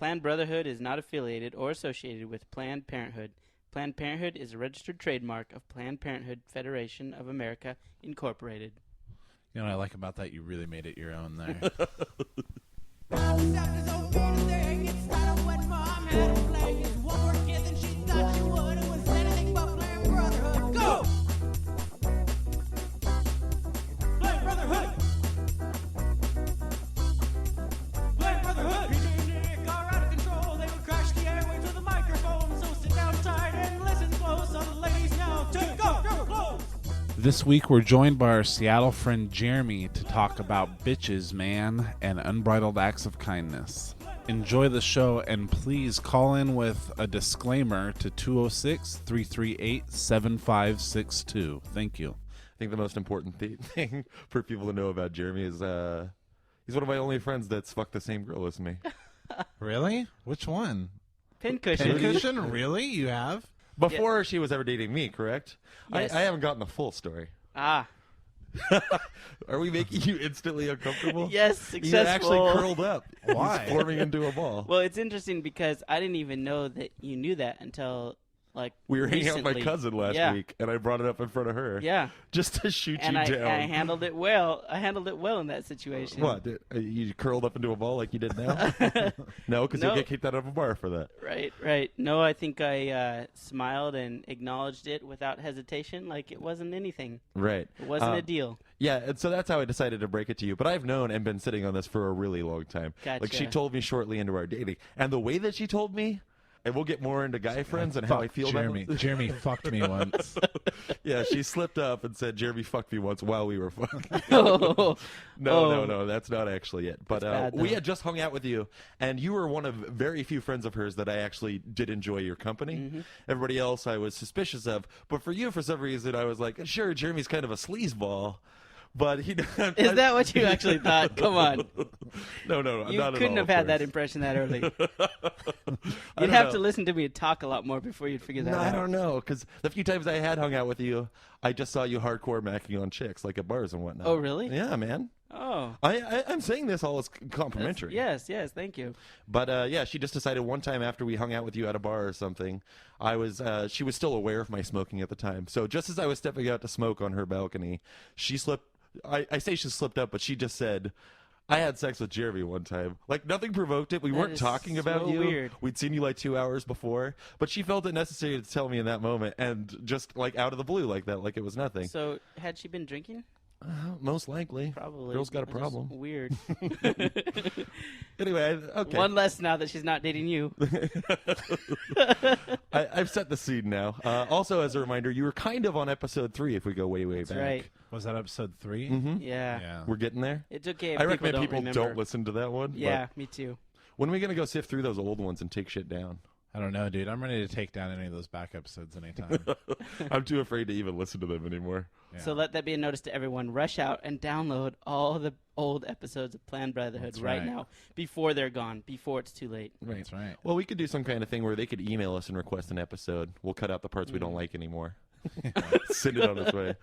Planned Brotherhood is not affiliated or associated with Planned Parenthood. Planned Parenthood is a registered trademark of Planned Parenthood Federation of America, Incorporated. You know what I like about that? You really made it your own there. Go! Planned Brotherhood! Planned Brotherhood! Nick are out of control. They would crash the airwaves with a microphone. So sit down tight and listen close. All the ladies now take off your clothes. This week we're joined by our Seattle friend Jeremy to talk about bitches, man, and unbridled acts of kindness. Enjoy the show, and please call in with a disclaimer to 206-338-7562. Thank you. I think the most important thing for people to know about Jeremy is he's one of my only friends that's fucked the same girl as me. Really? Which one? Pincushion. Pincushion? Really? You have? Before she was ever dating me, correct? Yes. I haven't gotten the full story. Ah. Are we making you instantly uncomfortable? Yes, successful. You're actually curled up. Why? He's forming into a ball. Well, it's interesting because I didn't even know that you knew that until, like, We were hanging out with my recently. cousin last Yeah. week, and I brought it up in front of her. Yeah. Just to shoot And you I down. handled it well. I handled it well in that situation. What? You curled up into a ball like you did now? No, because No. you'll get kicked out of a bar for that. Right. No, I think I smiled and acknowledged it without hesitation, like it wasn't anything. Right. It wasn't a deal. Yeah, and so that's how I decided to break it to you. But I've known and been sitting on this for a really long time. Gotcha. Like, she told me shortly into our dating. And the way that she told me, and we'll get more into guy friends and how I feel Jeremy. about Jeremy fucked me once. Yeah, she slipped up and said, Jeremy fucked me once while we were fucking. Oh. No, that's not actually it. But That's bad, we though. had just hung out with you, and you were one of very few friends of hers that I actually did enjoy your company. Mm-hmm. Everybody else I was suspicious of. But for you, for some reason, I was like, sure, Jeremy's kind of a sleazeball. But he Is that what you actually thought? Come on. No, You not at couldn't all, have of had that course. impression that early. I You'd don't have know. to listen to me talk a lot more before you'd figure that No, out. I don't know, because the few times I had hung out with you, I just saw you hardcore macking on chicks, like at bars and whatnot. Oh, really? Yeah, man. Oh. I'm saying this all as complimentary. Yes, thank you. But yeah, she just decided one time after we hung out with you at a bar or something, she was still aware of my smoking at the time. So just as I was stepping out to smoke on her balcony, she slipped. I say she slipped up, but she just said, I had sex with Jeremy one time. Like, nothing provoked it. We That weren't is talking so about you. weird. We'd seen you like 2 hours before, but she felt it necessary to tell me in that moment, and just like out of the blue like that, like it was nothing. So, had she been drinking? Most likely. Probably. Girl's got a That's just problem. Weird. Anyway, okay. One less now that she's not dating you. I've set the scene now. Also, as a reminder, you were kind of on episode 3 if we go way, way That's back. right. Was that episode 3? Mm-hmm. Yeah. We're getting there. It's okay if I recommend people remember. don't listen to that one. but Yeah, me too. When are we going to go sift through those old ones and take shit down? I don't know, dude. I'm ready to take down any of those back episodes anytime. I'm too afraid to even listen to them anymore. Yeah. So let that be a notice to everyone. Rush out and download all the old episodes of Planned Brotherhood That's right right. now before they're gone, before it's too late. Right. That's right. Well, we could do some kind of thing where they could email us and request an episode. We'll cut out the parts we don't like anymore. Send it on its way.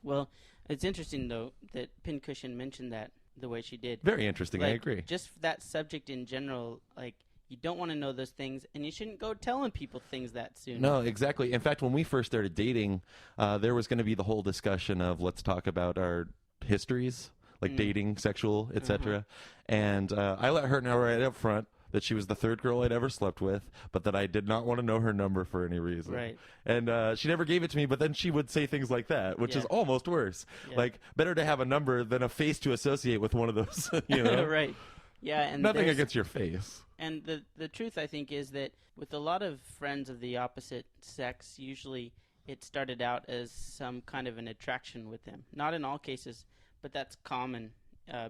Well, it's interesting, though, that Pincushion mentioned that the way she did. Very interesting. I Like, agree. Just that subject in general, like, you don't want to know those things, and you shouldn't go telling people things that soon. No, exactly. In fact, when we first started dating, there was going to be the whole discussion of let's talk about our histories, like dating, sexual, etc. And I let her know right up front that she was the third girl I'd ever slept with, but that I did not want to know her number for any reason. Right. And she never gave it to me, but then she would say things like that, which Yeah. is almost worse. Yeah. Like, better to have a number than a face to associate with one of those, you know? Right. Yeah, and Nothing there's- against your face. And the truth, I think, is that with a lot of friends of the opposite sex, usually it started out as some kind of an attraction with them. Not in all cases, but that's common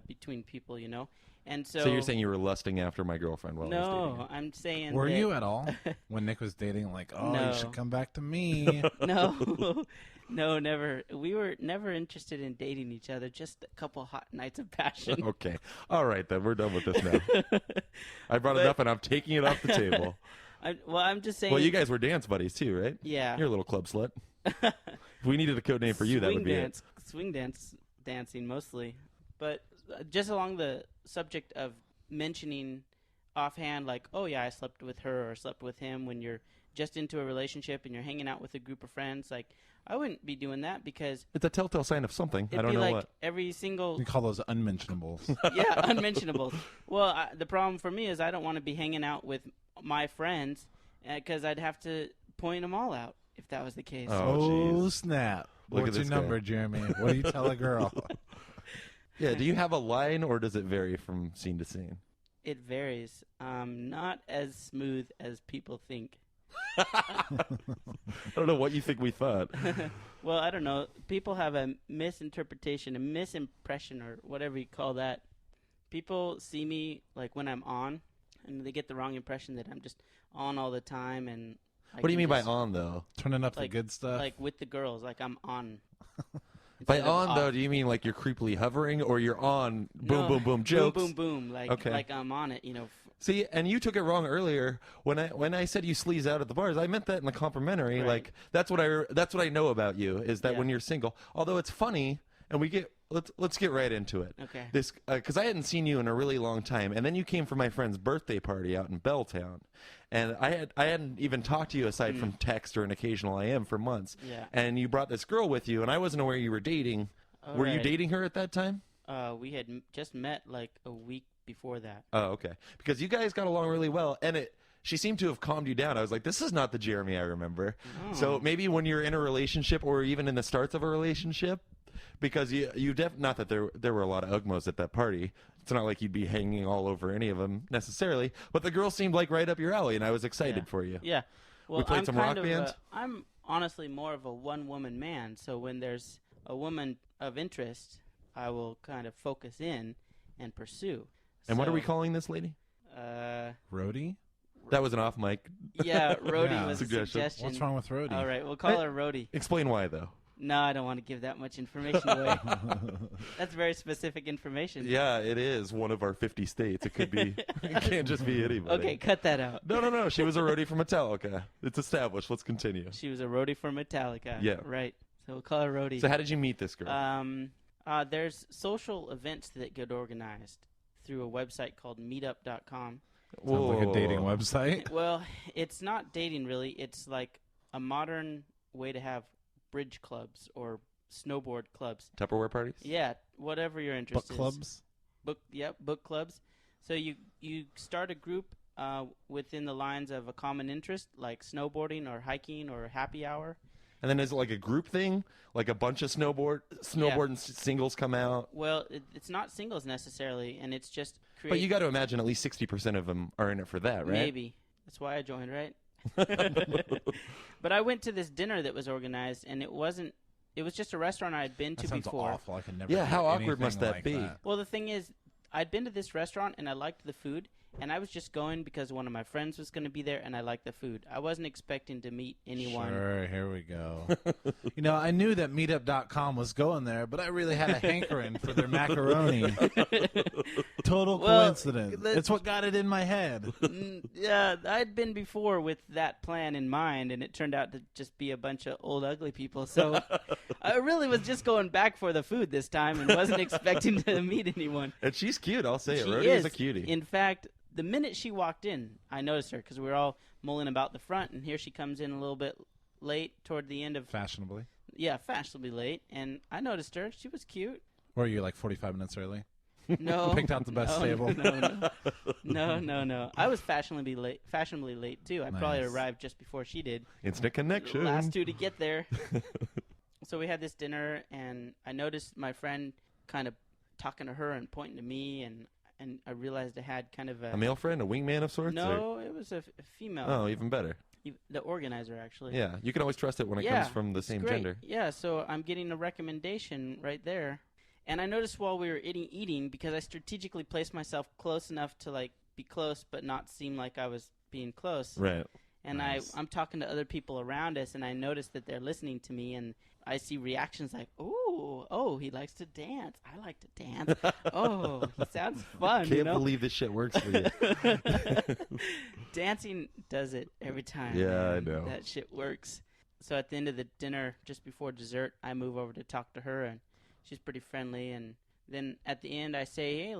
between people, you know. And so So you're saying you were lusting after my girlfriend while I was dating her? No, I'm saying Were that, you at all when Nick was dating? Like, oh, No. you should come back to me. No, never. We were never interested in dating each other. Just a couple hot nights of passion. Okay. All right, then. We're done with this now. I brought it But- up, and I'm taking it off the table. I'm just saying. Well, you guys were dance buddies, too, right? Yeah. You're a little club slut. If we needed a code name for you, that would be it. Swing dancing mostly. But just along the subject of mentioning offhand like, oh yeah, I slept with her or slept with him when you're just into a relationship and you're hanging out with a group of friends. Like, I wouldn't be doing that because It's a telltale sign of something. I it'd don't be know like what. every single We call those unmentionables. yeah, unmentionables. Well, the problem for me is I don't want to be hanging out with my friends because I'd have to point them all out if that was the case. Oh, Oh, jeez. snap. Look at What's your this guy. number, Jeremy? What do you tell a girl? Yeah, do you have a line, or does it vary from scene to scene? It varies. Not as smooth as people think. I don't know what you think we thought. Well, I don't know. People have a misinterpretation, a misimpression, or whatever you call that. People see me like when I'm on, and they get the wrong impression that I'm just on all the time. And I What do you can mean by just, on, though? Turning up Like- the good stuff. Like with the girls, like I'm on. By Instead of on, though, off. do you mean like you're creepily hovering, or you're on boom, No, boom, boom, jokes? Boom, boom, boom. Like, Okay. like I'm on it, you know. See, and you took it wrong earlier when I said you sleaze out at the bars. I meant that in the complimentary. Right. Like that's what I know about you is that Yeah. when you're single, although it's funny, and let's get right into it. Okay. This because I hadn't seen you in a really long time, and then you came for my friend's birthday party out in Belltown, and I hadn't even talked to you aside from text or an occasional IM for months. Yeah. And you brought this girl with you, and I wasn't aware you were dating. All Were you right. dating her at that time? We had just met like a week before that. Oh, okay. Because you guys got along really well, and she seemed to have calmed you down. I was like, this is not the Jeremy I remember. So maybe when you're in a relationship, or even in the starts of a relationship, because not that there were a lot of Ugmos at that party. It's not like you'd be hanging all over any of them necessarily, but the girl seemed like right up your alley, and I was excited Yeah. for you. Yeah. Well, played I'm some kind rock of band? I'm honestly more of a one-woman man. So when there's a woman of interest, I will kind of focus in and pursue. And what are we So, calling this lady? Rhodey? That was an off mic. Yeah, Rhodey Yeah. was Suggestion. a suggestion. What's wrong with Rhodey? All right, we'll call her Rhodey. Explain why, though. No, I don't want to give that much information away. That's very specific information. Yeah, it is one of our 50 states. It could be. It can't just be anybody. Okay, cut that out. No. She was a roadie for Metallica. It's established. Let's continue. She was a roadie for Metallica. Yeah. Right. So we'll call her Rhodey. So how did you meet this girl? There's social events that get organized through a website called meetup.com. Sounds like a dating Whoa. website. Well, it's not dating really. It's like a modern way to have bridge clubs or snowboard clubs. Tupperware parties? Yeah, whatever your interest Book is. clubs. Book clubs. So you start a group within the lines of a common interest, like snowboarding or hiking or happy hour. And then is it like a group thing? Like a bunch of snowboard and singles come out? Well, it's not singles necessarily, and it's just But you got to imagine at least 60% of them are in it for that, right? Maybe. That's why I joined, right? But I went to this dinner that was organized, and it was just a restaurant I had been to That sounds before. awful. I could never. Yeah, do how awkward anything must that like be? Well, the thing is, I'd been to this restaurant, and I liked the food, and I was just going because one of my friends was going to be there, and I liked the food. I wasn't expecting to meet anyone. Sure, here we go. I knew that Meetup.com was going there, but I really had a hankering for their macaroni. Total Well, coincidence. that's- It's what got it in my head. Yeah, I'd been before with that plan in mind, and it turned out to just be a bunch of old, ugly people. So I really was just going back for the food this time and wasn't expecting to meet anyone. And she's cute, I'll say it. She Rhodey is a cutie. In fact, the minute she walked in, I noticed her because we were all mulling about the front, and here she comes in a little bit late toward the end of, Fashionably. fashionably late, and I noticed her. She was cute. Or are you like 45 minutes early? No. Picked out the best no, table. No. I was fashionably late too. I probably Nice. arrived just before she did. Instant connection. Last two to get there. So we had this dinner, and I noticed my friend kind of talking to her and pointing to me, and I realized I had kind of A male friend, a wingman of sorts? No, it was a female. Oh, even better. The organizer, actually. Yeah, you can always trust it when it comes from the it's same great. gender. Yeah, so I'm getting a recommendation right there. And I noticed while we were eating, because I strategically placed myself close enough to like be close but not seem like I was being close. Right. And Nice. I'm talking to other people around us, and I notice that they're listening to me, and I see reactions like, oh, he likes to dance. I like to dance. Oh, he sounds fun. Can't believe this shit works for you. Dancing does it every time. Yeah, man. I know. That shit works. So at the end of the dinner, just before dessert, I move over to talk to her, and she's pretty friendly. And then at the end, I say, hey,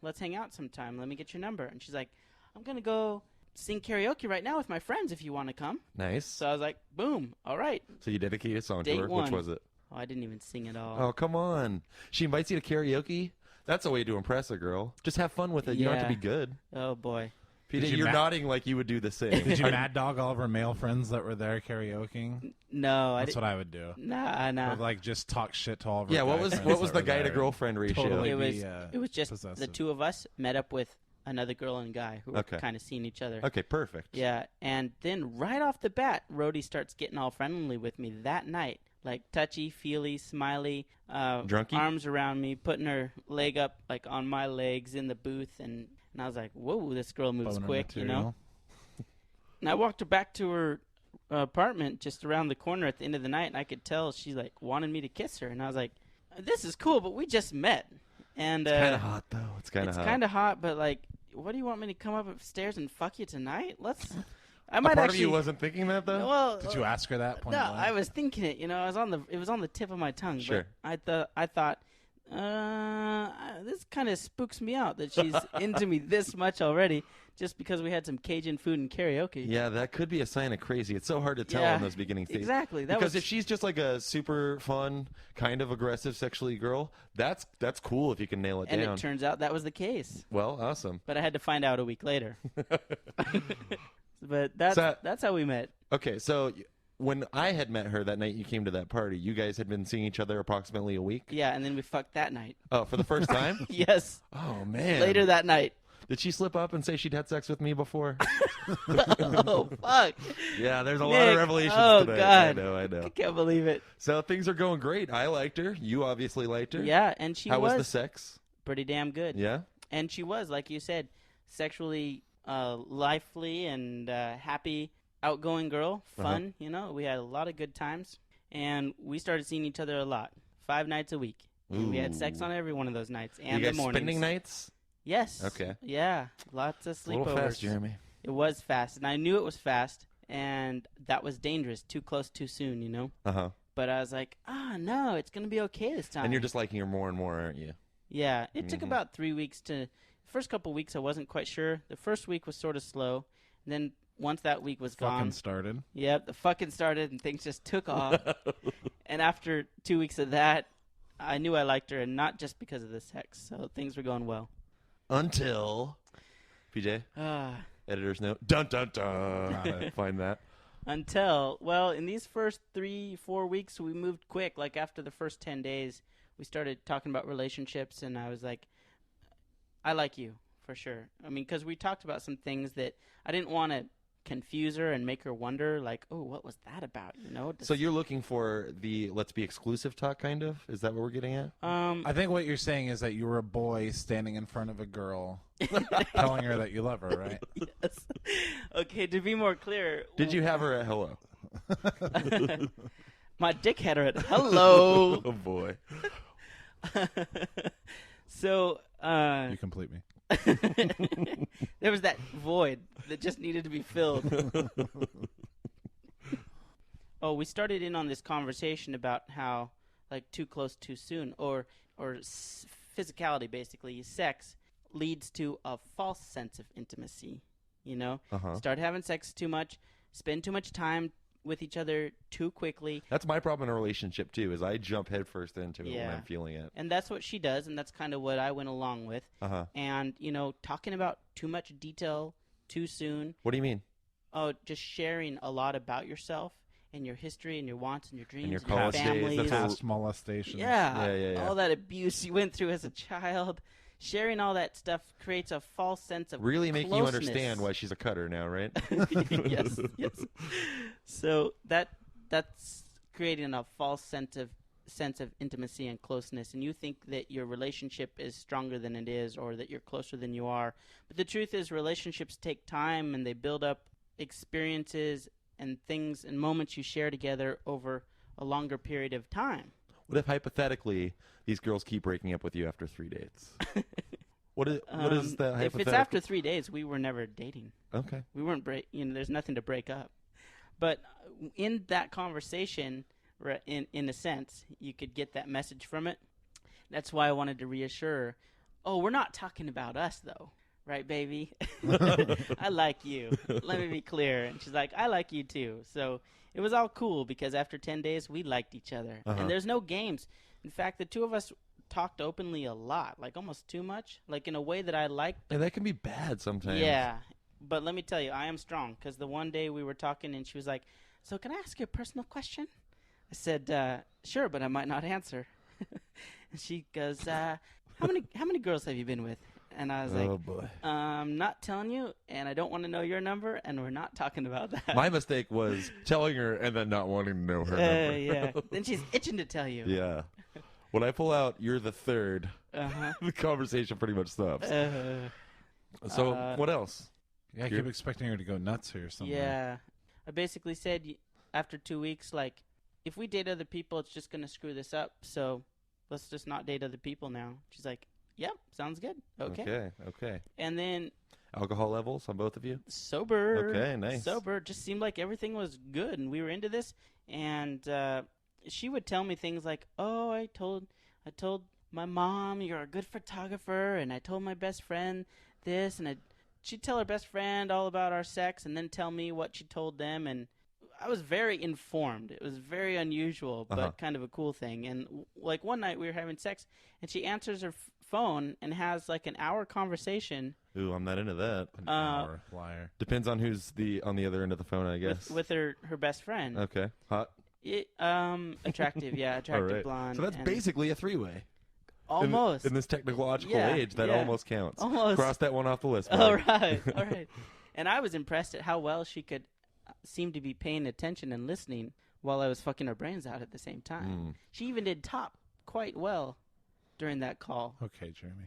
let's hang out sometime. Let me get your number. And she's like, I'm going to go sing karaoke right now with my friends if you want to come. Nice. So I was like, boom, all right. So you dedicated a song to Date her. one. Which was it? Oh, I didn't even sing at all. Oh, come on. She invites you to karaoke? That's a way to impress a girl. Just have fun with it. You don't have to Yeah. be good. Oh, boy. PJ, you you're ma- nodding like you would do the same. Did you mad dog all of our male friends that were there karaokeing? No, That's what I would do. Nah. I would, like, just talk shit to all of our Yeah, what guy was friends what was that the were guy to there. girlfriend ratio? Totally. It was just the possessive. two of us met up with another girl and guy who were Okay. kind of seeing each other. Okay, perfect. Yeah, and then right off the bat, Rhodey starts getting all friendly with me that night. Like touchy, feely, smiley, Drunky? arms around me, putting her leg up like on my legs in the booth, and I was like, "Whoa, this girl moves Boner quick," you know. material. And I walked her back to her apartment just around the corner at the end of the night, and I could tell she like wanted me to kiss her, and I was like, "This is cool, but we just met." And It's kind of hot, though. It's kind of it's hot. kind of hot, but like, what do you want me to come up upstairs and fuck you tonight? Let's. I A might part actually. of you wasn't thinking that, though? Well, Did you ask her that point no, blank? I was thinking it. You know, it was on the tip of my tongue. Sure. But I thought, this kind of spooks me out that she's into me this much already, just because we had some Cajun food and karaoke. Yeah, that could be a sign of crazy. It's so hard to tell Yeah, in those beginning stages. exactly. That Because was if she's just like a super fun, kind of aggressive sexually girl, that's cool if you can nail it and down. it turns out that was the case. Well, awesome. But I had to find out a week later. But that's how we met. Okay, so when I had met her that night you came to that party, you guys had been seeing each other approximately a week? Yeah, and then we fucked that night. Oh, for the first time? Yes. Oh, man. Later that night. Did she slip up and say she'd had sex with me before? Oh, fuck. Yeah, there's a lot Nick, of revelations oh, today. God. I know. I can't believe it. So things are going great. I liked her. You obviously liked her. Yeah, and she How was the sex? pretty damn good. Yeah? And she was, like you said, sexually lively and happy, outgoing girl, fun. You know, we had a lot of good times, and we started seeing each other a lot, 5 nights a week. And we had sex Ooh. on every one of those nights and you guys the mornings. spending nights? Yes. Okay. Yeah, lots of It's a little sleepovers. fast, Jeremy. It was fast, and I knew it was fast, and that was dangerous. Too close, too soon, you know. Uh-huh. But I was like, no, it's gonna be okay this time. And you're just liking her more and more, aren't you? Yeah, it took Mhm. about 3 weeks to. First couple weeks, I wasn't quite sure. The first week was sort of slow. And then once that week was Fucking gone, started. yep, the fucking started and things just took off. And after 2 weeks of that, I knew I liked her, and not just because of the sex. So things were going well. Until PJ, editor's note. Dun dun dun. Find that. Until, well, in these first 3-4 weeks, we moved quick. Like after the first 10 days, we started talking about relationships, and I was like, I like you, for sure. I mean, because we talked about some things that I didn't want to confuse her and make her wonder, like, oh, what was that about, you know? So you're looking for the let's be exclusive talk, kind of? Is that what we're getting at? I think what you're saying is that you were a boy standing in front of a girl telling her that you love her, right? Yes. Okay, to be more clear. Did you have her at hello? My dick had her at hello. Oh, boy. So, You complete me. there was that void that just needed to be filled. Oh, we started in on this conversation about how, like, too close too soon, or physicality, basically, sex leads to a false sense of intimacy. You know, Uh-huh. start having sex too much, spend too much time with each other too quickly. That's my problem in a relationship, too, is I jump headfirst into it when Yeah. I'm feeling it. And that's what she does, and that's kind of what I went along with. Uh-huh. And, you know, talking about too much detail too soon. What do you mean? Oh, just sharing a lot about yourself and your history and your wants and your dreams your and your college days, families. that's what- Past molestation. Yeah, Yeah. all that abuse you went through as a child. Sharing all that stuff creates a false sense of Really make you closeness. understand why she's a cutter now, right? yes. So that's creating a false sense of intimacy and closeness, and you think that your relationship is stronger than it is, or that you're closer than you are. But the truth is, relationships take time, and they build up experiences and things and moments you share together over a longer period of time. What if, hypothetically, these girls keep breaking up with you after 3 dates? What is the hypothetical? If it's after 3 days, we were never dating. Okay. We weren't there's nothing to break up. But in that conversation, in a sense, you could get that message from it. That's why I wanted to reassure her, oh, we're not talking about us, though. right, baby? I like you. Let me be clear. And she's like, I like you too. So it was all cool because after 10 days, we liked each other. And there's no games. In fact, the two of us talked openly a lot, like almost too much, like in a way that I liked. And that can be bad sometimes. Yeah. But let me tell you, I am strong because the one day we were talking and she was like, so can I ask you a personal question? I said, sure, but I might not answer. And she goes, how many girls have you been with? And I was like, oh boy. I'm not telling you, and I don't want to know your number, and we're not talking about that. My mistake was telling her and then not wanting to know her number. Yeah. Then she's itching to tell you. Yeah. When I pull out, you're the third, the conversation pretty much stops. So what else? Yeah, I keep expecting her to go nuts here somewhere. Yeah. I basically said after 2 weeks, like, if we date other people, it's just going to screw this up, so let's just not date other people now. She's like, yep, sounds good. Okay. Okay. And then Alcohol levels on both of you? sober. Okay, nice. Sober. Just seemed like everything was good, and we were into this. And she would tell me things like, oh, I told my mom you're a good photographer, and I told my best friend this, and she'd tell her best friend all about our sex and then tell me what she told them, and I was very informed. It was very unusual, but kind of a cool thing. And like one night we were having sex, and she answers her phone and has like an hour conversation. Ooh, I'm not into that. An hour liar. Depends on who's on the other end of the phone, I guess. With her best friend. Okay. Hot. Attractive, yeah, attractive All right. blonde. So that's basically a three-way. Almost. In this technological age, that almost counts. Almost. Cross that one off the list. All right. And I was impressed at how well she could seem to be paying attention and listening while I was fucking her brains out at the same time. She even did top quite well during that call. Okay, Jeremy.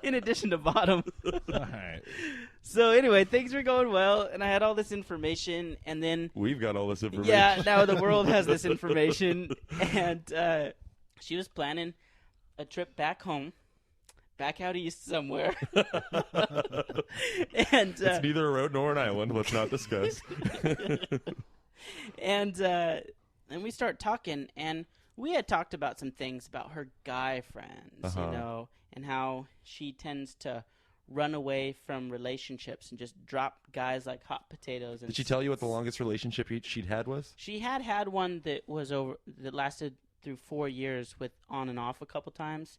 In addition to bottom. All right. So anyway, things were going well, and I had all this information, and then We've got all this information. yeah, now the world has this information, and she was planning a trip back home, back out east somewhere. And it's neither a road nor an island. Let's not discuss. And we start talking, and we had talked about some things about her guy friends, you know, and how she tends to run away from relationships and just drop guys like hot potatoes. And Did she tell you what the longest relationship she'd had was? She had one that lasted through 4 years with on and off a couple times.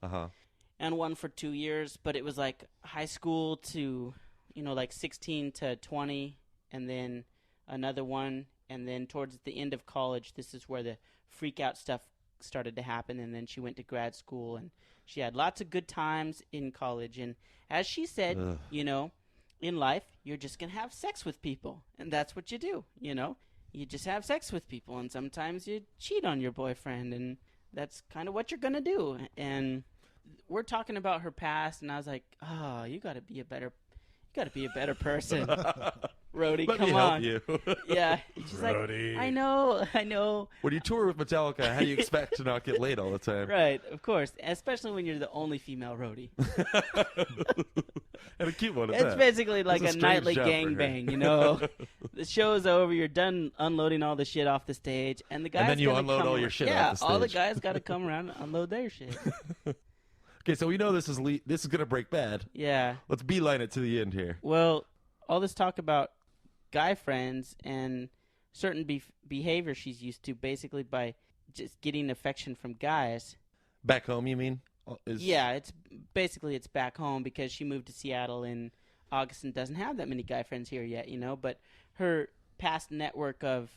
And one for 2 years, but it was like high school to, like 16 to 20, and then another one, and then towards the end of college, this is where the freak out stuff started to happen, and then she went to grad school, and she had lots of good times in college, and as she said, in life, you're just going to have sex with people, and that's what you do, You just have sex with people, and sometimes you cheat on your boyfriend, and that's kind of what you're going to do, and we're talking about her past, and I was like, oh, you got to be a better person. Rhodey, Let come me on. help you. Yeah. She's Rhodey. like, I know. When you tour with Metallica, how do you expect to not get laid all the time? Right, of course. Especially when you're the only female roadie. And a cute one at It's that. basically like It's a a strange nightly job for her. gangbang, The show's over, you're done unloading all the shit off the stage, and the guys then you gotta unload come all your around- shit yeah, off the all the stage. guys got to come around and unload their shit. Okay, so we know this is going to break bad. Yeah. Let's beeline it to the end here. Well, all this talk about guy friends and certain behavior she's used to, basically by just getting affection from guys. Back home, you mean? Yeah, it's back home because she moved to Seattle in August and doesn't have that many guy friends here yet, but her past network of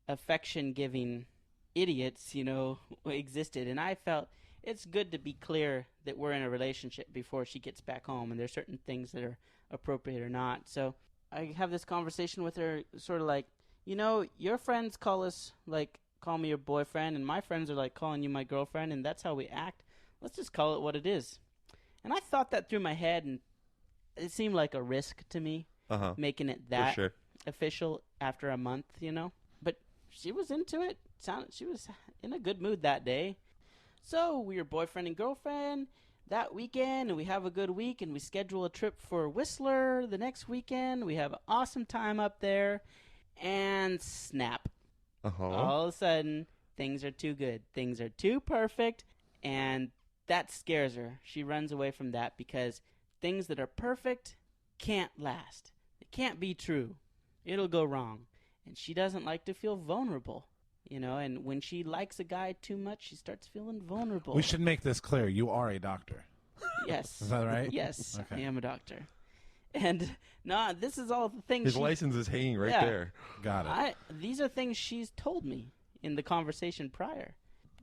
affection-giving idiots, existed, and I felt it's good to be clear that we're in a relationship before she gets back home, and there's certain things that are appropriate or not. So I have this conversation with her, sort of like, your friends call me your boyfriend, and my friends are like calling you my girlfriend, and that's how we act. Let's just call it what it is. And I thought that through my head, and it seemed like a risk to me, making it that official after a month, But she was into it. She was in a good mood that day. So we were boyfriend and girlfriend that weekend, and we have a good week, and we schedule a trip for Whistler the next weekend. We have an awesome time up there, and snap. All of a sudden, things are too good. Things are too perfect, and that scares her. She runs away from that because things that are perfect can't last. It can't be true. It'll go wrong. And she doesn't like to feel vulnerable. You know, and when she likes a guy too much, she starts feeling vulnerable. We should make this clear. You are a doctor. Yes. Is that right? Yes, Okay. I am a doctor. And no, this is all the things. His license is hanging right there. Got it. These are things she's told me in the conversation prior,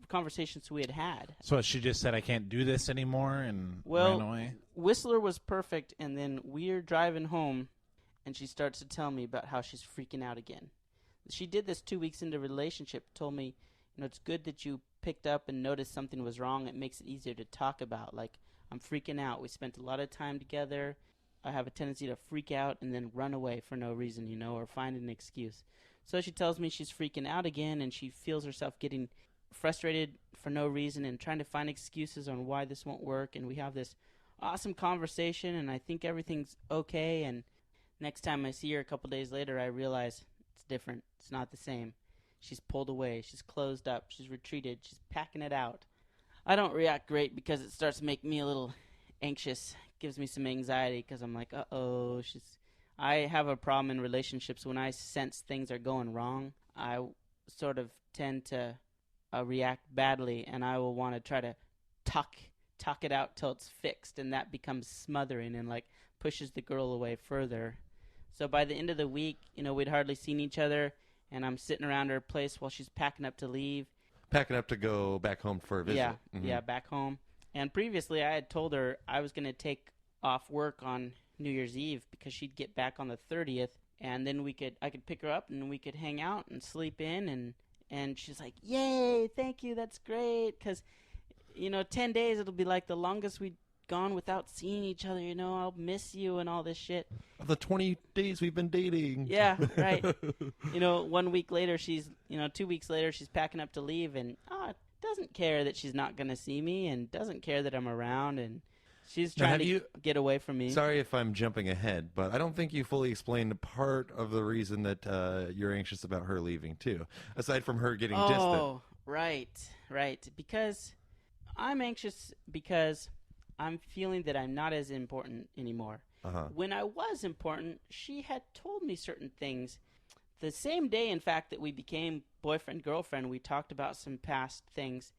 conversations we had had. So she just said, I can't do this anymore, and Well, ran away? Whistler was perfect, and then we're driving home, and she starts to tell me about how she's freaking out again. She did this 2 weeks into the relationship, told me, you know, it's good that you picked up and noticed something was wrong. It makes it easier to talk about. Like, I'm freaking out. We spent a lot of time together. I have a tendency to freak out and then run away for no reason, you know, or find an excuse. So she tells me she's freaking out again, and she feels herself getting frustrated for no reason and trying to find excuses on why this won't work. And we have this awesome conversation, and I think everything's okay. And next time I see her a couple days later, I realize it's different. It's not the same. She's pulled away. She's closed up. She's retreated. She's packing it out. I don't react great because it starts to make me a little anxious. Gives me some anxiety because I'm like, uh-oh. I have a problem in relationships. When I sense things are going wrong, I sort of tend to react badly, and I will want to try to talk it out till it's fixed, and that becomes smothering and like pushes the girl away further. So by the end of the week, you know, we'd hardly seen each other, and I'm sitting around her place while she's packing up to leave. Packing up to go back home for a visit. Yeah, yeah, back home. And previously I had told her I was going to take off work on New Year's Eve because she'd get back on the 30th, and then I could pick her up and we could hang out and sleep in, and she's like, yay, thank you, that's great, because, you know, 10 days it'll be like the longest we'd gone without seeing each other, you know, I'll miss you and all this shit. The 20 days we've been dating. Yeah, right. You know, 1 week later, 2 weeks later, she's packing up to leave, and doesn't care that she's not going to see me, and doesn't care that I'm around, and she's trying to get away from me. Sorry if I'm jumping ahead, but I don't think you fully explained part of the reason that you're anxious about her leaving, too, aside from her getting distant. Oh, right. Because I'm anxious because I'm feeling that I'm not as important anymore. When I was important, she had told me certain things. The same day, in fact, that we became boyfriend-girlfriend, we talked about some past things,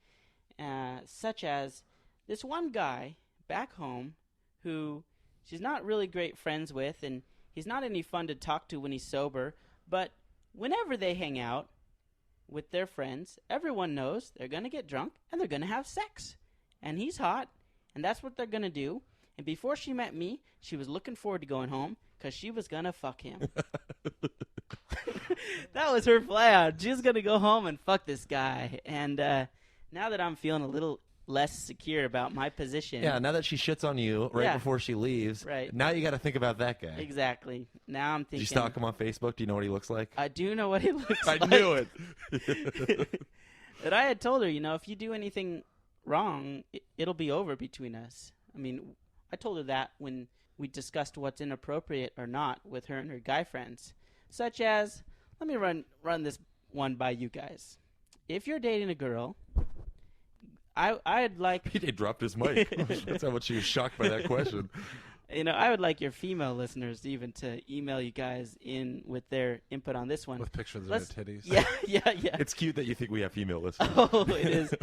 such as this one guy back home who she's not really great friends with, and he's not any fun to talk to when he's sober, but whenever they hang out with their friends, everyone knows they're going to get drunk and they're going to have sex. And he's hot, and that's what they're going to do. And before she met me, she was looking forward to going home because she was going to fuck him. That was her plan. She was going to go home and fuck this guy. And now that I'm feeling a little less secure about my position. Yeah, now that she shits on you before she leaves, now you got to think about that guy. Exactly. Now I'm thinking. Did you stalk him on Facebook? Do you know what he looks like? I do know what he looks like. I knew it. But I had told her, you know, if you do anything wrong, it'll be over between us. I mean, I told her that when we discussed what's inappropriate or not with her and her guy friends, such as, let me run this one by you guys. If you're dating a girl, I'd like... He dropped his mic. That's how much he was shocked by that question. You know, I would like your female listeners even to email you guys in with their input on this one. With pictures of their titties. Yeah. It's cute that you think we have female listeners. Oh, it is.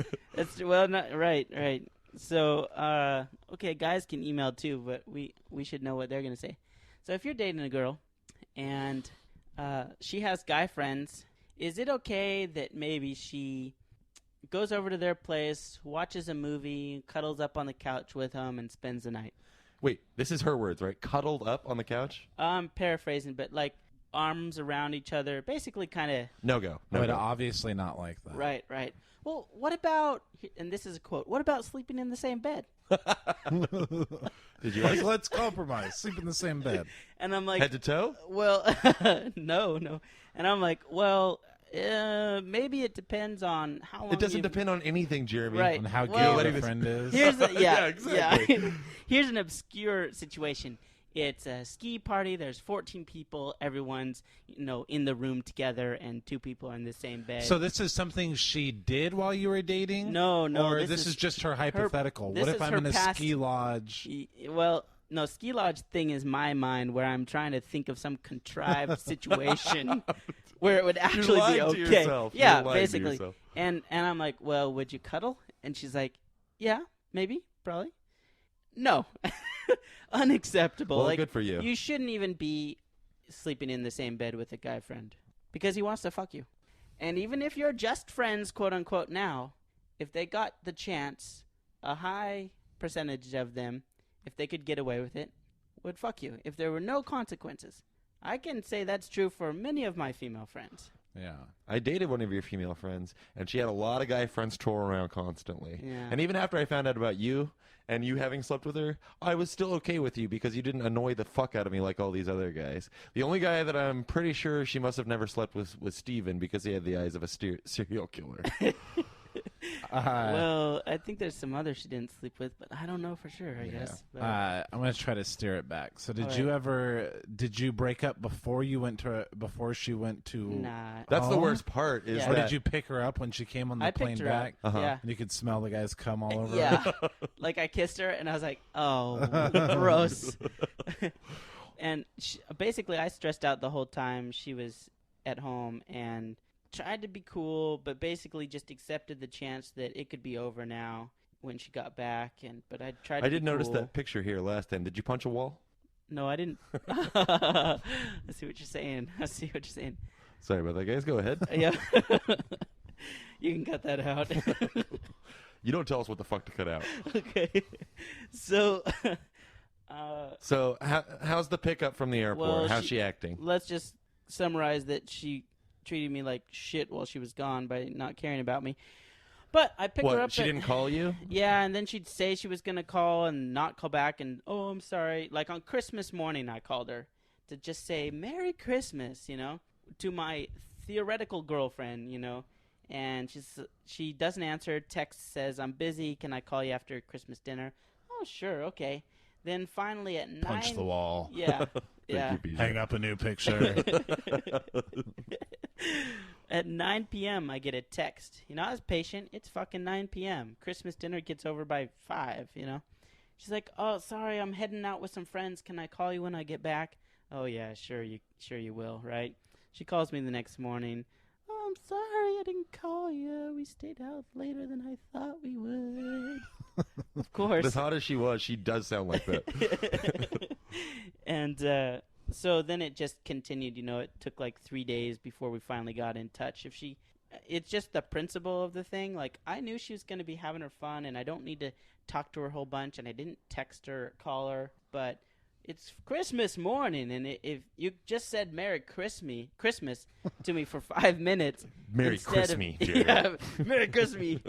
Right. So, okay, guys can email too, but we should know what they're going to say. So if you're dating a girl and she has guy friends, is it okay that maybe she goes over to their place, watches a movie, cuddles up on the couch with them, and spends the night? Wait, this is her words, right? Cuddled up on the couch? I'm paraphrasing, but like arms around each other, basically kind of... No go. Obviously not like that. Right. Well, what about, and this is a quote, what about sleeping in the same bed? Did you like, let's compromise, sleep in the same bed. And I'm like... Head to toe? Well, no. And I'm like, well... maybe it depends on how long. It doesn't depend on anything, Jeremy. Right. On how gay the friend is. Exactly. Here's an obscure situation. It's a ski party. There's 14 people. Everyone's, in the room together, and 2 people are in the same bed. So this is something she did while you were dating? No. Or this is just her hypothetical. What if I'm in a ski lodge? Well, No, ski lodge thing is my mind where I'm trying to think of some contrived situation where it would actually be lying to okay. yourself. Yeah, You're lying to basically. yourself. And I'm like, well, would you cuddle? And she's like, yeah, maybe, probably. No, unacceptable. Well, like, good for you. You shouldn't even be sleeping in the same bed with a guy friend because he wants to fuck you. And even if you're just friends, quote unquote, now, if they got the chance, a high percentage of them, if they could get away with it, would fuck you if there were no consequences. I can say that's true for many of my female friends. Yeah. I dated one of your female friends, and she had a lot of guy friends tour around constantly. Yeah. And even after I found out about you and you having slept with her, I was still okay with you because you didn't annoy the fuck out of me like all these other guys. The only guy that I'm pretty sure she must have never slept with was Steven because he had the eyes of a serial killer. Well, I think there's some others she didn't sleep with, but I don't know for sure, I guess. But I'm gonna try to steer it back. So did All you right. ever? Did you break up before she went to? nah. That's the home? worst part. Is Yeah. Or that did you pick her up when she came on the I plane picked her back? up. Yeah. And you could smell the guy's cum all over her? Yeah. Like I kissed her and I was like, oh, gross. And basically I stressed out the whole time she was at home and tried to be cool, but basically just accepted the chance that it could be over now when she got back. But I tried to I be did notice cool. that picture here last time. Did you punch a wall? No, I didn't. I see what you're saying. Sorry about that, guys. Go ahead. Yeah. You can cut that out. You don't tell us what the fuck to cut out. Okay. So So how's the pickup from the airport? Well, How's she acting? let's just summarize that she treated me like shit while she was gone by not caring about me. But I picked her What? up. She didn't call you? Yeah, and then she'd say she was going to call and not call back and, oh, I'm sorry. Like on Christmas morning, I called her to just say, Merry Christmas, to my theoretical girlfriend, And she doesn't answer. Text says, I'm busy. Can I call you after Christmas dinner? Oh, sure. Okay. Then finally at 9. Punch the wall. Yeah. Yeah. Thank you, BJ. Hang up a new picture. At 9 p.m., I get a text. I was patient. It's fucking 9 p.m. Christmas dinner gets over by 5, She's like, oh, sorry, I'm heading out with some friends. Can I call you when I get back? Oh, yeah, sure you will, right? She calls me the next morning. Oh, I'm sorry I didn't call you. We stayed out later than I thought we would. Of course. As hot as she was, she does sound like that. And so then it just continued. It took like 3 days before we finally got in touch. It's just the principle of the thing. Like, I knew she was going to be having her fun, and I don't need to talk to her a whole bunch, and I didn't text her or call her. But it's Christmas morning, and if you just said Merry Christmas to me for 5 minutes. Merry instead of- Christmas, Jared. Yeah, Merry Christmas.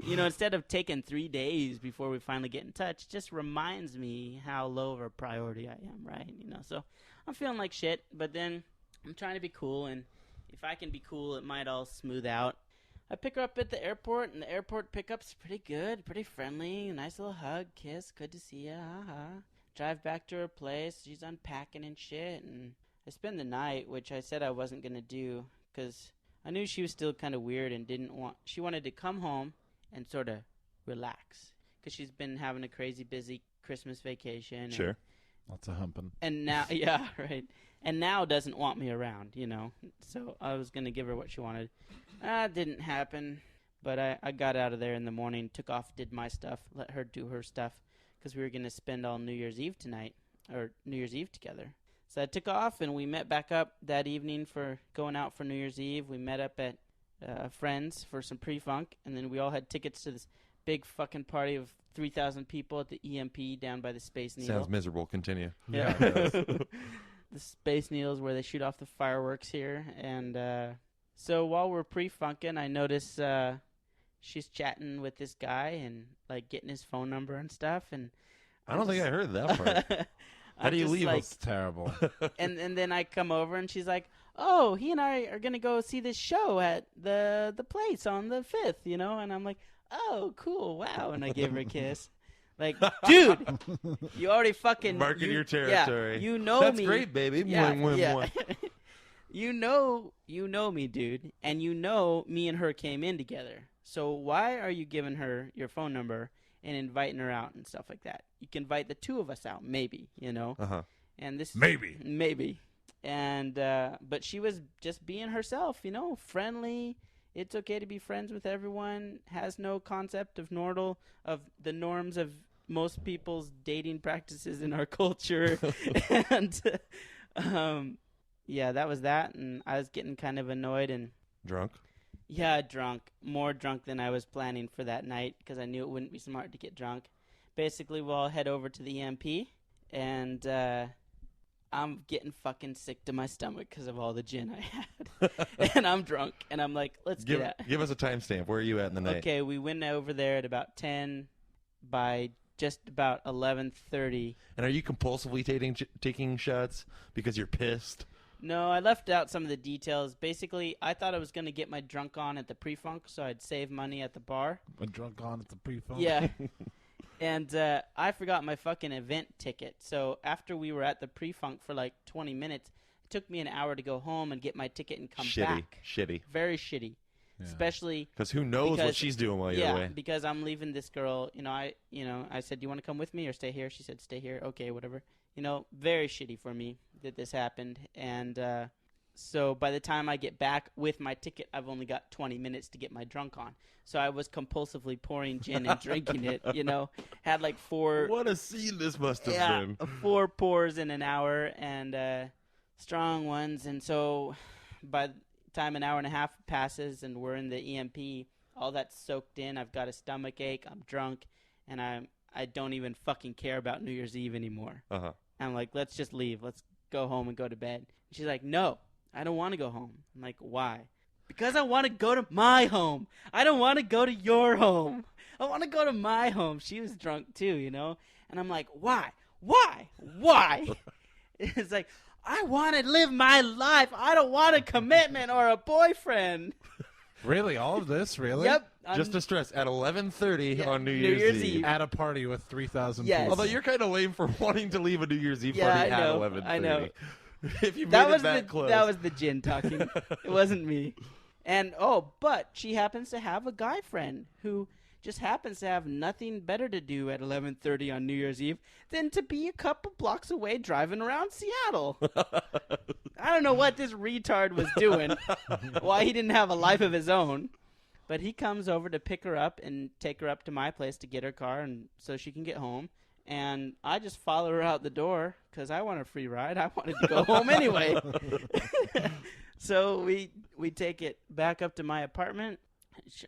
Instead of taking 3 days before we finally get in touch, just reminds me how low of a priority I am, right? So I'm feeling like shit, but then I'm trying to be cool, and if I can be cool, it might all smooth out. I pick her up at the airport, and the airport pickup's pretty good, pretty friendly, nice little hug, kiss, good to see ya, Drive back to her place, she's unpacking and shit, and I spend the night, which I said I wasn't going to do, because I knew she was still kind of weird and she wanted to come home and sort of relax, because she's been having a crazy busy Christmas vacation. Sure. Lots of humping. And now, yeah, right. And now doesn't want me around, So I was going to give her what she wanted. Didn't happen. But I got out of there in the morning, took off, did my stuff, let her do her stuff, because we were going to spend all New Year's Eve together. So I took off, and we met back up that evening for going out for New Year's Eve. We met up at Friends for some pre-funk, and then we all had tickets to this big fucking party of 3,000 people at the EMP down by the Space Needle. Sounds miserable. Continue. Yeah. The Space Needles where they shoot off the fireworks here. And so while we're pre-funking, I notice she's chatting with this guy and like getting his phone number and stuff. And I don't think I heard that part. How do you leave like, It's terrible. and then I come over and she's like, oh, he and I are going to go see this show at the place on the 5th, And I'm like, oh, cool, wow. And I gave her a kiss. Like, dude, you already fucking Marking your yeah, territory. you know That's me. great, baby. Yeah, Mwah, mwah, yeah. mwah. You know me, dude, and me and her came in together. So why are you giving her your phone number and inviting her out and stuff like that. You can invite the two of us out, maybe, you know. Uh-huh. And this Maybe. And but she was just being herself, you know, friendly. It's okay to be friends with everyone. Has no concept of the norms of most people's dating practices in our culture. And yeah, that was that. And I was getting kind of annoyed and Drunk? yeah, drunk. More drunk than I was planning for that night because I knew it wouldn't be smart to get drunk. Basically, we'll all head over to the EMP, and I'm getting fucking sick to my stomach because of all the gin I had. And I'm drunk, and I'm like, let's get out. Give us a timestamp. Where are you at in the night? Okay, we went over there at about 10. By just about 11:30. And are you compulsively taking shots because you're pissed? No, I left out some of the details. Basically, I thought I was going to get my drunk on at the pre-funk, so I'd save money at the bar. A drunk on at the pre-funk? Yeah. And I forgot my fucking event ticket. So after we were at the pre-funk for like 20 minutes, it took me an hour to go home and get my ticket and come back. Shitty. Very shitty. Yeah. Especially because who knows what she's doing while you're away. Yeah, because I'm leaving this girl. I said, do you want to come with me or stay here? She said, stay here. Okay, whatever. Very shitty for me that this happened. And so by the time I get back with my ticket, I've only got 20 minutes to get my drunk on. So I was compulsively pouring gin and drinking it, Had like 4... What a scene this must have been. 4 pours in an hour and strong ones. And so by the time an hour and a half passes and we're in the EMP, all that's soaked in. I've got a stomach ache. I'm drunk. And I don't even fucking care about New Year's Eve anymore. Uh-huh. I'm like, let's just leave. Let's go home and go to bed. And she's like, no, I don't want to go home. I'm like, why? Because I want to go to my home. I don't want to go to your home. I want to go to my home. She was drunk too, And I'm like, why? Why? Why? It's like, I want to live my life. I don't want a commitment or a boyfriend. Really? All of this? Really? Yep. Just to stress, at 11:30 on New Year's Eve. At a party with 3,000 Yes. people. Although you're kind of lame for wanting to leave a New Year's Eve party at 11:30. I know. If you made That it was that close. That was the gin talking. It wasn't me. And, but she happens to have a guy friend who just happens to have nothing better to do at 11:30 on New Year's Eve than to be a couple blocks away driving around Seattle. I don't know what this retard was doing, why he didn't have a life of his own. But he comes over to pick her up and take her up to my place to get her car and so she can get home. And I just follow her out the door because I want a free ride. I wanted to go home anyway. So we take it back up to my apartment.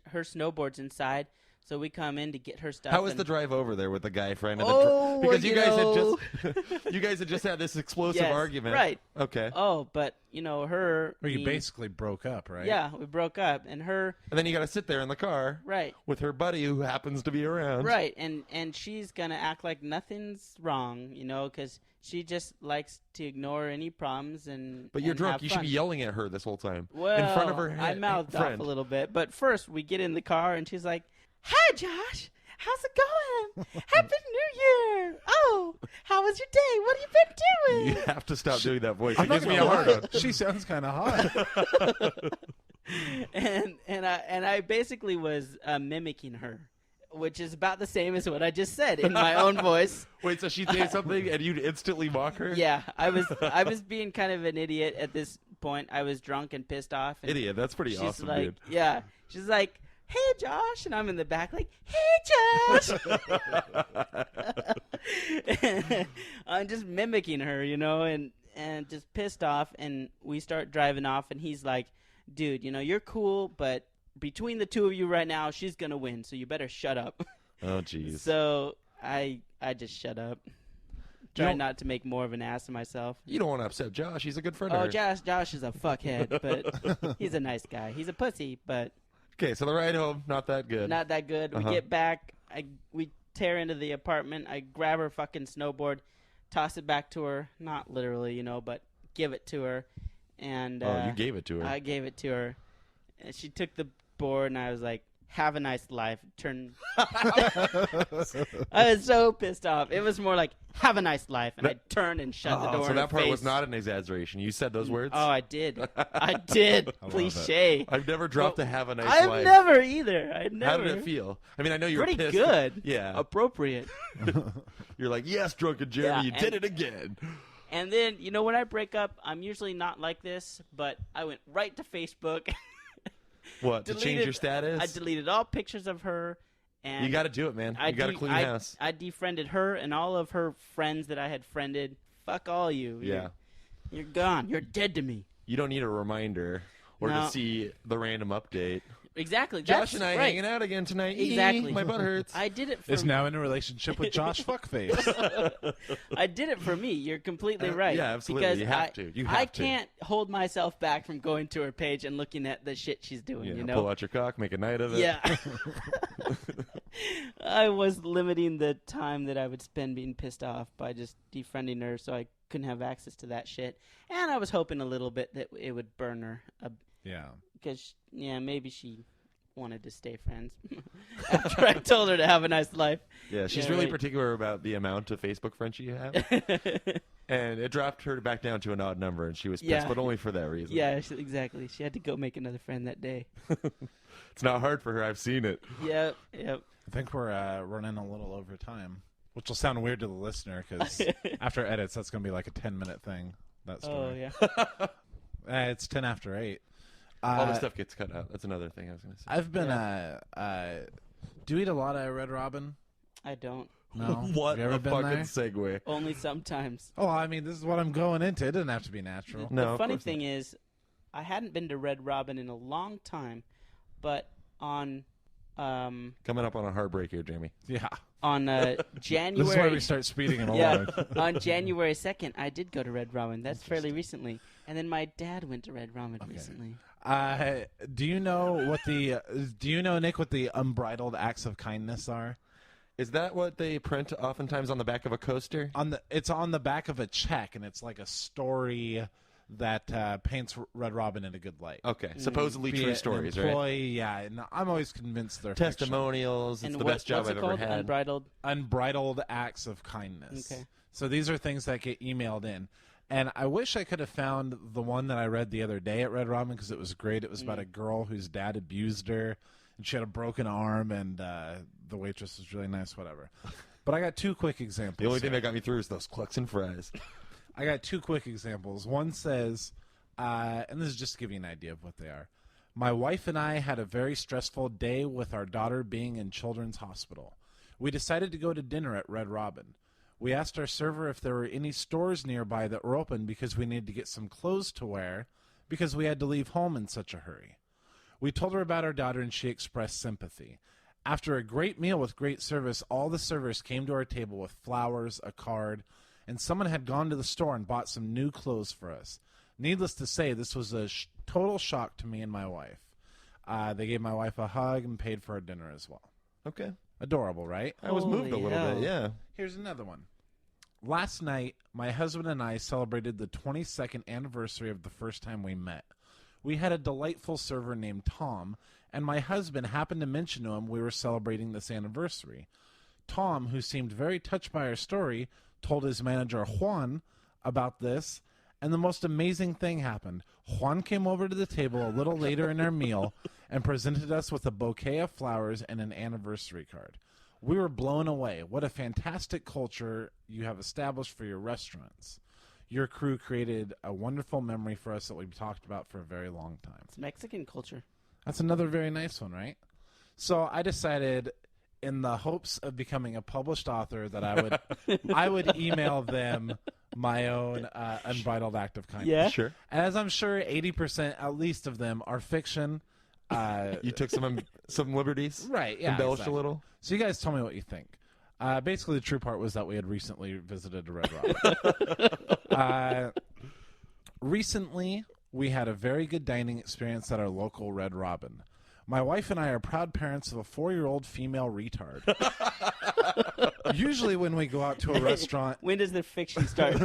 Her snowboard's inside. So we come in to get her stuff. How was the drive over there with the guy friend? Because you guys had just had this explosive argument, right? Okay. Oh, but her. Or you basically broke up, right? Yeah, we broke up, and her. And then you got to sit there in the car, right, with her buddy who happens to be around, right, and she's gonna act like nothing's wrong, because she just likes to ignore any problems and. But you're and drunk. have You fun. should be yelling at her this whole time. Well, in front of her I mouthed friend. off a little bit, but first we get in the car, and she's like, "Hi, Josh. How's it going? Happy New Year! Oh, how was your day? What have you been doing?" You have to stop doing that voice. I'm It not gives me gonna a hard lie. on. She sounds kind of hot. and I basically was mimicking her, which is about the same as what I just said in my own voice. Wait, so she'd say something and you'd instantly mock her? Yeah, I was being kind of an idiot at this point. I was drunk and pissed off. And Idiot. That's pretty she's awesome, like, dude. yeah, she's like, "Hey, Josh," and I'm in the back like, "Hey, Josh." I'm just mimicking her, and just pissed off. And we start driving off, and he's like, "Dude, you're cool, but between the two of you right now, she's gonna win. So you better shut up." Oh, jeez. So I just shut up. Try not to make more of an ass of myself. You don't want to upset Josh. He's a good friend of Oh, hers. Josh is a fuckhead, but he's a nice guy. He's a pussy, but Okay, so the ride home, not that good. not that good. We get back. We tear into the apartment. I grab her fucking snowboard, toss it back to her. Not literally, but give it to her. And Oh, you gave it to her. I gave it to her. And she took the board, and I was like, have a nice life. I was so pissed off. It was more like, have a nice life. And I turned and shut the door So in her that part face. was not an exaggeration. You said those words? Oh, I did. I did. love Cliche. I've never dropped a have a nice I've life. never either. I never. How did it feel? I mean, I know you were Pretty pissed. good. Yeah. Appropriate. You're like, yes, drunken Jeremy, Yeah, you and- did it again. And then, when I break up, I'm usually not like this, but I went right to Facebook. What, to change your status? I deleted all pictures of her. And You got to do it, man. You got to clean house. I defriended her and all of her friends that I had friended. Fuck all you. Yeah. You're gone. You're dead to me. You don't need a reminder or No. to see the random update. Exactly. Josh That's and I right. hanging out again tonight. Exactly. My butt hurts. I did it for Is now in a relationship with Josh Fuckface. I did it for me. You're completely right. yeah, absolutely. Because You have to. You have I to. can't hold myself back from going to her page and looking at the shit she's doing, Yeah, you know? pull out your cock, make a night of it. Yeah. I was limiting the time that I would spend being pissed off by just defriending her so I couldn't have access to that shit. And I was hoping a little bit that it would burn her. Yeah. Because, maybe she wanted to stay friends after I told her to have a nice life. Yeah, she's Yeah, really right. particular about the amount of Facebook friends you have. And it dropped her back down to an odd number, and she was pissed, Yeah. but only for that reason. Yeah, exactly. She had to go make another friend that day. It's not hard for her. I've seen it. Yep. I think we're running a little over time, which will sound weird to the listener because after edits, that's going to be like a 10-minute thing. That story. Oh, yeah. It's 10 after 8. All the stuff gets cut out. That's another thing I was going to say. I've been. Do you eat a lot of Red Robin? I don't. No. What Have you a ever been fucking there? segue. Only sometimes. Oh, I mean, this is what I'm going into. It doesn't have to be natural. No, The of funny course thing is, I hadn't been to Red Robin in a long time, but on Coming up on a heartbreaker, Jamie. Yeah. January. This is why we start speeding it Yeah, along. on January 2nd, I did go to Red Robin. That's fairly recently. And then my dad went to Red Robin recently. Do you know what the? Do you know, Nick, what the unbridled acts of kindness are? Is that what they print oftentimes on the back of a coaster? It's on the back of a check, and it's like a story that paints Red Robin in a good light. Okay, supposedly Be true it stories, an right? employee, yeah. And I'm always convinced they're fiction. Testimonials. It's And the best job what's I've it ever called? had. Unbridled? Unbridled acts of kindness. Okay. So these are things that get emailed in. And I wish I could have found the one that I read the other day at Red Robin because it was great. It was about a girl whose dad abused her, and she had a broken arm, and the waitress was really nice, whatever. But I got two quick examples. The only thing that got me through is those clucks and fries. I got two quick examples. One says, and this is just to give you an idea of what they are. My wife and I had a very stressful day with our daughter being in Children's Hospital. We decided to go to dinner at Red Robin. We asked our server if there were any stores nearby that were open because we needed to get some clothes to wear because we had to leave home in such a hurry. We told her about our daughter and she expressed sympathy. After a great meal with great service, all the servers came to our table with flowers, a card, and someone had gone to the store and bought some new clothes for us. Needless to say, this was a total shock to me and my wife. They gave my wife a hug and paid for our dinner as well. Okay. Adorable, right? I was moved a Holy little hell. bit, yeah. Here's another one. Last night, my husband and I celebrated the 22nd anniversary of the first time we met. We had a delightful server named Tom, and my husband happened to mention to him we were celebrating this anniversary. Tom, who seemed very touched by our story, told his manager Juan about this, and the most amazing thing happened. Juan came over to the table a little later in our meal and presented us with a bouquet of flowers and an anniversary card. We were blown away. What a fantastic culture you have established for your restaurants. Your crew created a wonderful memory for us that we've talked about for a very long time. It's Mexican culture. That's another very nice one, right? So I decided, in the hopes of becoming a published author, that I would email them my own unbridled act of kindness. Yeah. Sure. As I'm sure 80% at least of them are fiction. You took some liberties? Right, yeah. Embellished exactly. a little? So you guys tell me what you think. Basically, the true part was that we had recently visited a Red Robin. Recently, we had a very good dining experience at our local Red Robin. My wife and I are proud parents of a 4-year-old female retard. Usually when we go out to a restaurant... When does the fiction start?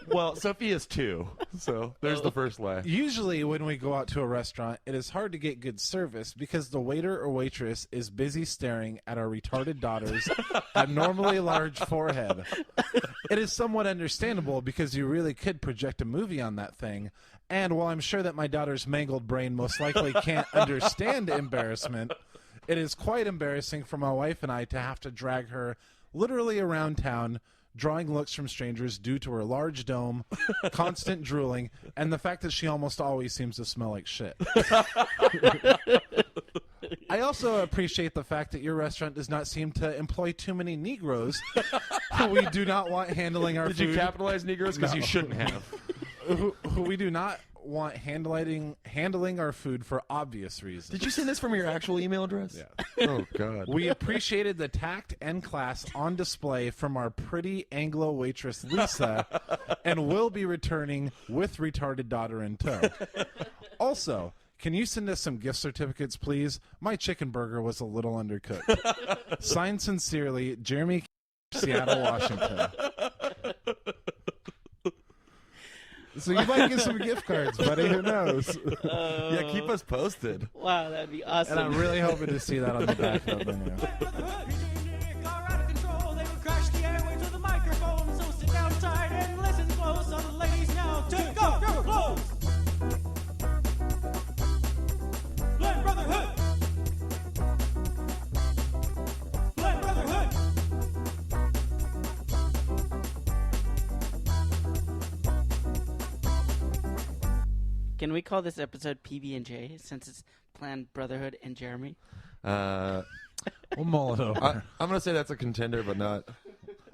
Well, Sophia's 2, so there's the first lie. Usually when we go out to a restaurant, it is hard to get good service because the waiter or waitress is busy staring at our retarded daughter's abnormally large forehead. It is somewhat understandable because you really could project a movie on that thing. And while I'm sure that my daughter's mangled brain most likely can't understand embarrassment, it is quite embarrassing for my wife and I to have to drag her literally around town, drawing looks from strangers due to her large dome, constant drooling, and the fact that she almost always seems to smell like shit. I also appreciate the fact that your restaurant does not seem to employ too many Negroes who we do not want handling our food. Did you capitalize Negroes? Because you shouldn't have. Who we do not want handling our food for obvious reasons. Did you send this from your actual email address? Yeah. Oh, God. We appreciated the tact and class on display from our pretty Anglo waitress, Lisa, and will be returning with retarded daughter in tow. Also, can you send us some gift certificates, please? My chicken burger was a little undercooked. Signed sincerely, Jeremy, Seattle, Washington. So you might get some gift cards, buddy. Who knows? Yeah, keep us posted. Wow, that'd be awesome. And I'm really hoping to see that on the back of the menu. Brotherhood, Nick are out of control. They would crash the airwaves with a microphone. So sit down tight and listen close. All the ladies now to go. Grab your clothes. Blood Brotherhood. Blood Brotherhood. Can we call this episode PB&J since it's planned Brotherhood and Jeremy? Uh, We'll mull it over. I'm going to say that's a contender, but not...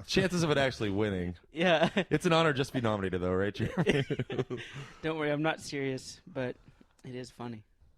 Chances of it actually winning. Yeah. It's an honor just to be nominated, though, right, Jeremy? Don't worry, I'm not serious, but it is funny.